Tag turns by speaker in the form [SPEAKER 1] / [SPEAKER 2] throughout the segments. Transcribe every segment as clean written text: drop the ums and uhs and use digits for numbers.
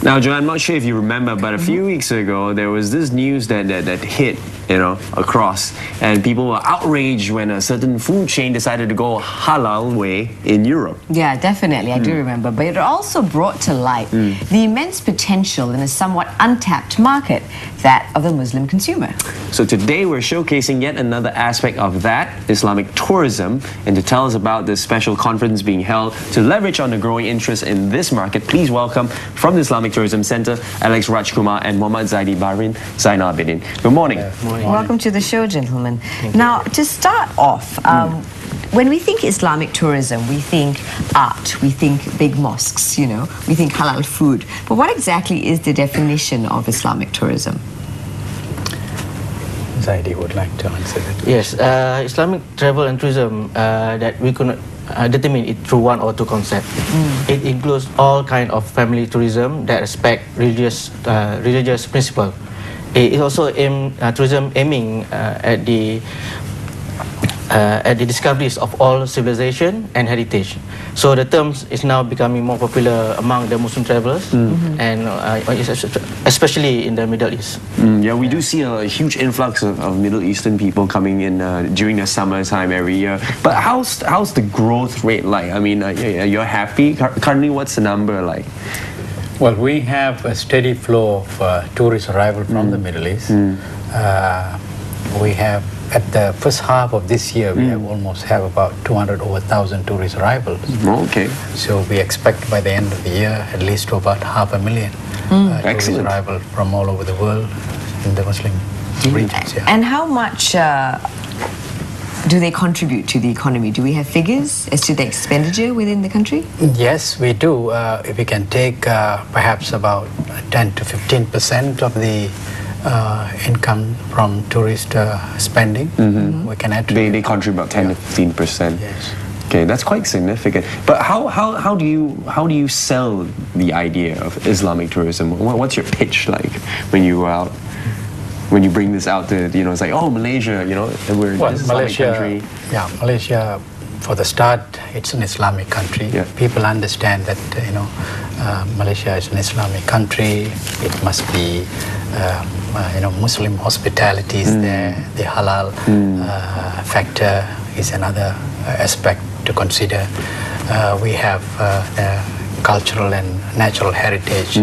[SPEAKER 1] Now, Joe, I'm not sure if you remember, but a few weeks ago, there was this news that hit, across, and people were outraged when a certain food chain decided to go halal way in Europe.
[SPEAKER 2] Yeah, definitely, I do remember. But it also brought to light the immense potential in a somewhat untapped market, that of the Muslim consumer.
[SPEAKER 1] So today we're showcasing yet another aspect of that, Islamic tourism. And to tell us about this special conference being held to leverage on the growing interest in this market, please welcome from the Islamic Tourism Center, Alex Rajkumar and Mohammad Zaidi Barin Zainal Abidin. Good morning.
[SPEAKER 2] Morning. Welcome to the show, gentlemen. Now, to start off, when we think Islamic tourism, we think art, we think big mosques, we think halal food. But what exactly is the definition of Islamic tourism?
[SPEAKER 3] Zaidi would like to answer that.
[SPEAKER 4] Yes, Islamic travel and tourism that we could determine it through one or two concepts. It includes all kind of family tourism that respect religious principle. It also tourism aiming at the discoveries of all civilization and heritage. So the term is now becoming more popular among the Muslim travelers, and especially in the Middle East.
[SPEAKER 1] Yeah, we do see a huge influx of Middle Eastern people coming in during the summertime every year. But how's the growth rate like? I mean, you're happy? Currently, what's the number like?
[SPEAKER 3] Well, we have a steady flow of tourist arrival from the Middle East. We have, at the first half of this year, we have about 200,000 tourist arrivals.
[SPEAKER 1] Okay.
[SPEAKER 3] So we expect by the end of the year at least to about 500,000 tourist arrival from all over the world in the Muslim regions. Yeah.
[SPEAKER 2] And how much do they contribute to the economy? Do we have figures as to the expenditure within the country?
[SPEAKER 3] Yes, we do. If we can take perhaps about 10 to 15% of the income from tourist spending, we can attribute.
[SPEAKER 1] They contribute about 10 to 15%.
[SPEAKER 3] Yes.
[SPEAKER 1] Okay, that's quite significant. But how do you sell the idea of Islamic tourism? What's your pitch like when you are out? When you bring this out to, it's like, oh, Malaysia, we're an Islamic country.
[SPEAKER 3] Yeah, Malaysia, for the start, it's an Islamic country. Yeah. People understand that, Malaysia is an Islamic country. It must be, Muslim hospitality is there. The halal factor is another aspect to consider. We have cultural and natural heritage,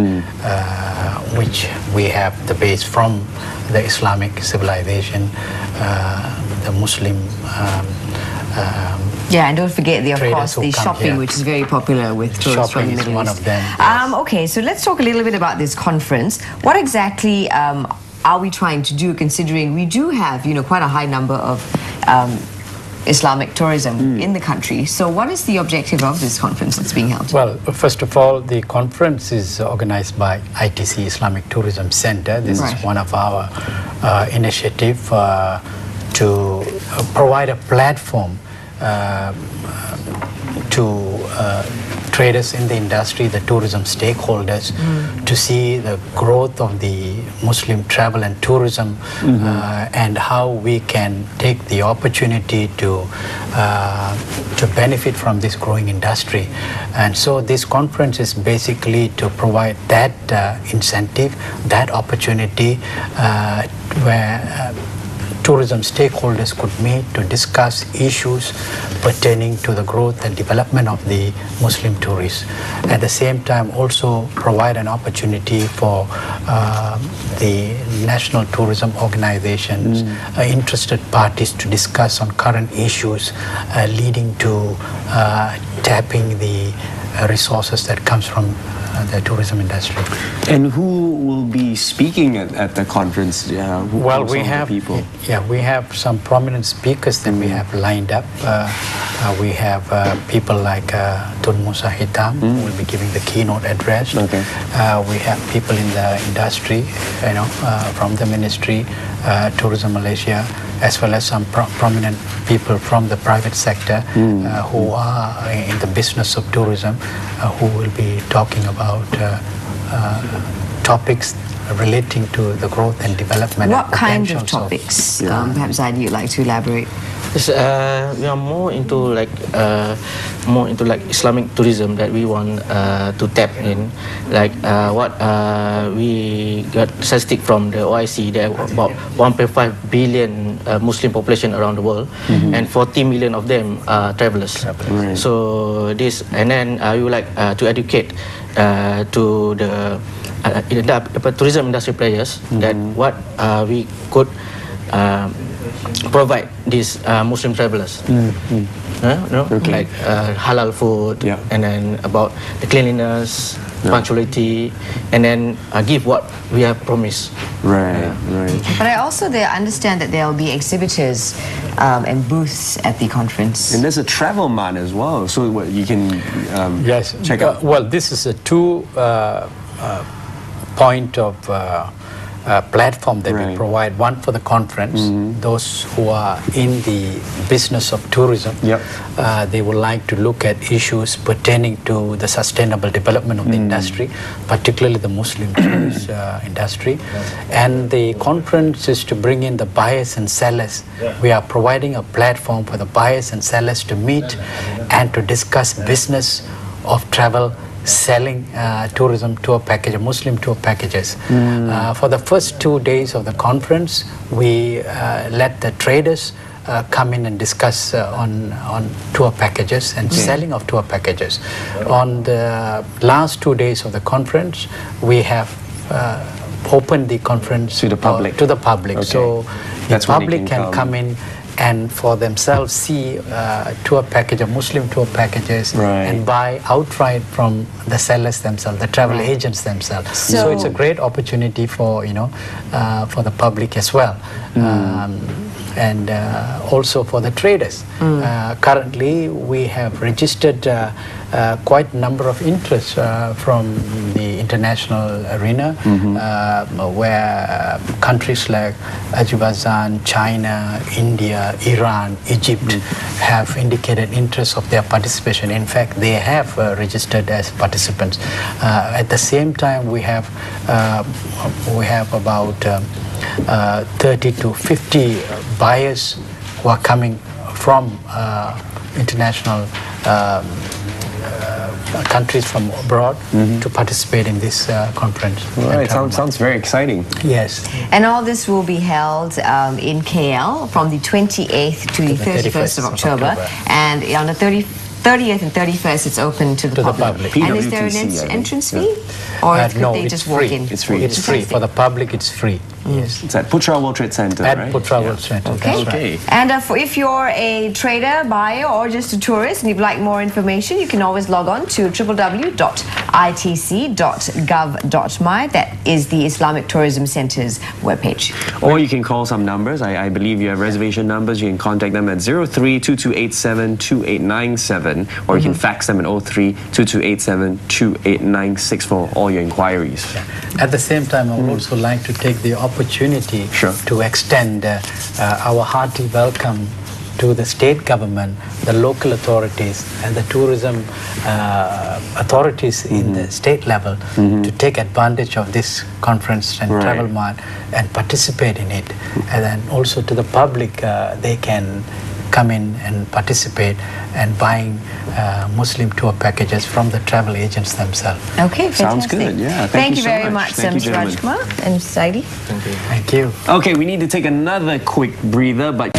[SPEAKER 3] which we have the base from the Islamic civilization, the Muslim
[SPEAKER 2] yeah, and don't forget, of course, the shopping, which is very popular with tourists from the Middle East.
[SPEAKER 3] One of them. Yes.
[SPEAKER 2] Okay, so let's talk a little bit about this conference. What exactly are we trying to do, considering we do have, quite a high number of Islamic tourism in the country? So what is the objective of this conference that's being held?
[SPEAKER 3] Well, first of all, the conference is organized by ITC, Islamic Tourism Center. This is one of our initiative to provide a platform to traders in the industry, the tourism stakeholders, to see the growth of the Muslim travel and tourism, and how we can take the opportunity to benefit from this growing industry. And so this conference is basically to provide that incentive, that opportunity where tourism stakeholders could meet to discuss issues pertaining to the growth and development of the Muslim tourists. At the same time, also provide an opportunity for the national tourism organizations, interested parties to discuss on current issues leading to tapping the resources that comes from the tourism industry.
[SPEAKER 1] And who will be speaking at the conference?
[SPEAKER 3] Well, we have some prominent speakers that we have lined up. We have people like Tun Musa Hitam, who will be giving the keynote address.
[SPEAKER 1] Okay.
[SPEAKER 3] We have people in the industry, from the Ministry, Tourism Malaysia, as well as some prominent people from the private sector who are in the business of tourism, who will be talking about topics relating to the growth and development.
[SPEAKER 2] What kind of topics? Perhaps Zaidi, you'd like to elaborate?
[SPEAKER 4] Yes, we are more into like Islamic tourism that we want to tap in. Like what we got statistic from the OIC, there are about 1.5 billion Muslim population around the world, and 40 million of them are travelers.
[SPEAKER 1] Right.
[SPEAKER 4] So this, and then we would like to educate to the tourism industry players that what we could provide these Muslim travelers. Like halal food, and then about the cleanliness, punctuality, and then give what we have promised.
[SPEAKER 1] Right, right.
[SPEAKER 2] But I also understand that there will be exhibitors and booths at the conference.
[SPEAKER 1] And there's a travel mart as well, so what you can check out.
[SPEAKER 3] Well, this is a two point of platform that we provide. One for the conference, those who are in the business of tourism, they would like to look at issues pertaining to the sustainable development of the industry, particularly the Muslim tourist industry. And the conference is to bring in the buyers and sellers. We are providing a platform for the buyers and sellers to meet and to discuss business of travel, selling tourism tour packages, Muslim tour packages. For the first 2 days of the conference, we let the traders come in and discuss on tour packages and selling of tour packages. On the last 2 days of the conference, we have opened the conference
[SPEAKER 1] to the public.
[SPEAKER 3] So the public can come in and for themselves see tour packages, Muslim tour packages, and buy outright from the sellers themselves, the travel agents themselves. So it's a great opportunity for for the public as well, and also for the traders. Currently, we have registered quite a number of interests from the international arena, where countries like Azerbaijan, China, India, Iran, Egypt have indicated interest of their participation. In fact, they have registered as participants. At the same time, we have about 30 to 50 buyers who are coming from international countries from abroad to participate in this conference.
[SPEAKER 1] Right, sounds very exciting.
[SPEAKER 3] Yes.
[SPEAKER 2] And all this will be held in KL from the 28th to the 31st of October. And on the 30th and 31st, it's open to the public. And is there an entrance fee? Or could
[SPEAKER 3] no,
[SPEAKER 2] they just walk in?
[SPEAKER 1] It's free.
[SPEAKER 3] It's free. For the public, it's free. Yes.
[SPEAKER 1] It's at Putra World Trade Center,
[SPEAKER 3] At
[SPEAKER 1] right?
[SPEAKER 3] Putra World Trade Center.
[SPEAKER 2] Okay.
[SPEAKER 3] That's right.
[SPEAKER 2] And if you're a trader, buyer, or just a tourist and you'd like more information, you can always log on to www.itc.gov.my. That is the Islamic Tourism Centre's webpage.
[SPEAKER 1] Or you can call some numbers. I believe you have reservation numbers. You can contact them at 03-2287-2897, or you can fax them at 03-2287-28964 for all your inquiries.
[SPEAKER 3] At the same time, I would also like to take the opportunity to extend our hearty welcome to the state government, the local authorities, and the tourism authorities in the state level to take advantage of this conference and travel mart and participate in it. And then also to the public, they can come in and participate and buying Muslim tour packages from the travel agents themselves.
[SPEAKER 2] Okay, fantastic.
[SPEAKER 1] Sounds good, yeah.
[SPEAKER 2] Thank you
[SPEAKER 1] so
[SPEAKER 2] very much, Mr. Rajkumar and Saidi.
[SPEAKER 3] Thank you.
[SPEAKER 1] Okay, we need to take another quick breather, but